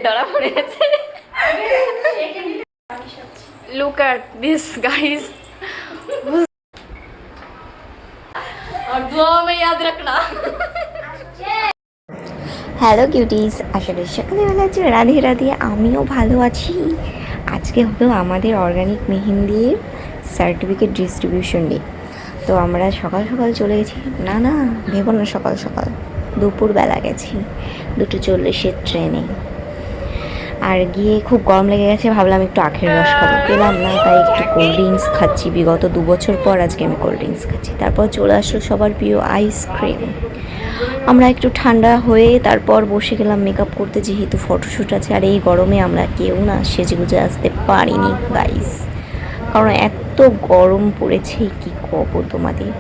ধরা পড়ে গেছে। Look at this guys। और दुआ में याद रखना। হ্যালো কিউটিস, আশা করি সকালে ভালো আছি। রাধে রাধে, আমিও ভালো আছি। আজকে হলো আমাদের অর্গানিক মেহেন্দির সার্টিফিকেট ডিস্ট্রিবিউশন ডে। তো আমরা সকাল সকাল চলে গেছি, না ভেবো না সকাল সকাল, দুপুরবেলা গেছি 2:40 ট্রেনে। আর গিয়ে খুব গরম লেগে গেছে, ভাবলাম একটু আখের রস খাবো, পেলাম না, তাই একটু কোল্ড ড্রিঙ্কস খাচ্ছি। বিগত 2 বছর পর আজকে আমি কোল্ড ড্রিঙ্কস খাচ্ছি। তারপর চলে আসলো সবার প্রিয় আইসক্রিম। আমরা একটু ঠান্ডা হয়ে তারপর বসে গেলাম মেকআপ করতে, যেহেতু ফটোশ্যুট আছে। আর এই গরমে আমরা কেউ না সেজেগুজে আসতে পারিনি গাইস, কারণ এত গরম পড়েছে কি কব তোমাদের।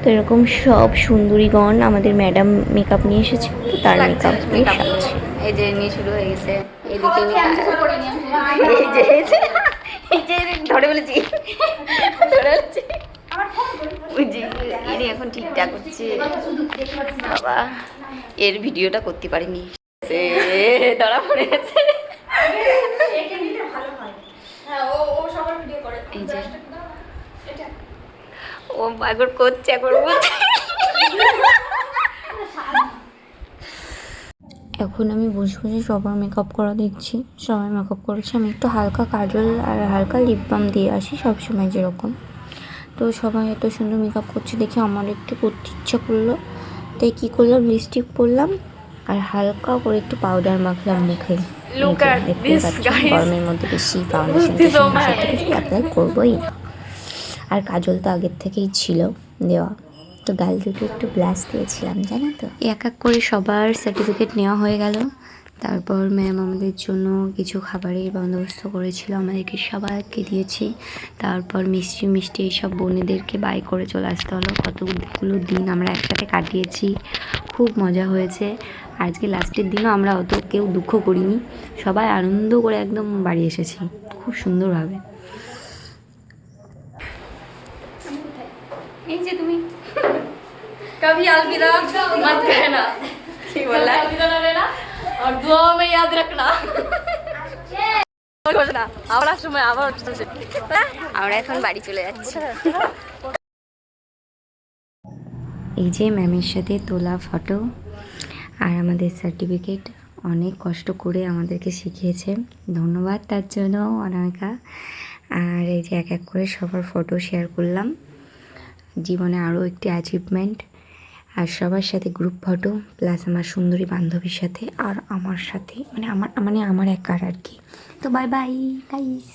তো এরকম সব সুন্দরীগণ আমাদের ম্যাডাম মেকআপ নিয়ে এসেছে, তো তার মেকআপ দিয়ে সাজছে। এই যে নিয়ে শুরু হয়ে গেছে, এদিকে এই যে ধরে বলেছি ইনি এখন ঠিকঠাক হচ্ছে। বাবা এর ভিডিওটা করতে পারিনি, ধরা পড়ে গেছে। এই যে ও একবার করছে, একবার বলছে। এখন আমি বসে বসে সবার মেকআপ করা দেখছি। সবাই মেকআপ করেছে, আমি একটু হালকা কাজল আর হালকা লিপ বাম দিয়ে আসি সবসময় যেরকম। তো সবাই এত সুন্দর মেকআপ করছে দেখে আমার একটু করতে ইচ্ছা করলো, তাই কী করলাম, লিপস্টিক পরলাম আর হালকা করে একটু পাউডার মাখলাম মুখে। গরমের মধ্যে বেশি ফাউন্ডেশন কিছু অ্যাপ্লাই করবোই না। আর কাজল তো আগের থেকেই ছিল দেওয়া, তো গাল দুটো একটু ব্লাশ দিয়েছিলাম, জানো তো। এক এক করে সবার সার্টিফিকেট নেওয়া হয়ে গেল। তারপর ম্যাম আমাদের জন্য কিছু খাবারের বন্দোবস্ত করেছিল, আমাদেরকে সবাইকে দিয়েছি। তারপর মিষ্টি মিষ্টি এইসব বোনেদেরকে বাই করে চলে আসতে হলো। কতগুলো দিন আমরা একসাথে কাটিয়েছি, খুব মজা হয়েছে। আজকে লাস্টের দিনও আমরা অত কেউ দুঃখ করিনি, সবাই আনন্দ করে একদম বাড়ি এসেছি খুব সুন্দরভাবে। এই যে তুমি कभी अलविदा मत कहना, ठीक बोला, अलविदा ना लेना और दुआ में याद रखना। আমরা সময় আবার আমরা এখন বাড়ি চলে যাচ্ছি। এই যে ম্যামের সাথে তোলা ফটো আর আমাদের সার্টিফিকেট, অনেক কষ্ট করে আমাদেরকে শিখিয়েছে, ধন্যবাদ তার জন্য অনামিকা। আর এই যে এক এক করে সবার ফটো শেয়ার করলাম, জীবনে আরও একটি অ্যাচিভমেন্ট। আর সবার সাথে গ্রুপ ফটো, প্লাস আমার সুন্দরী বান্ধবীর সাথে আর আমার সাথে, মানে আমার একার আর কি। তো বাই বাই গাইস।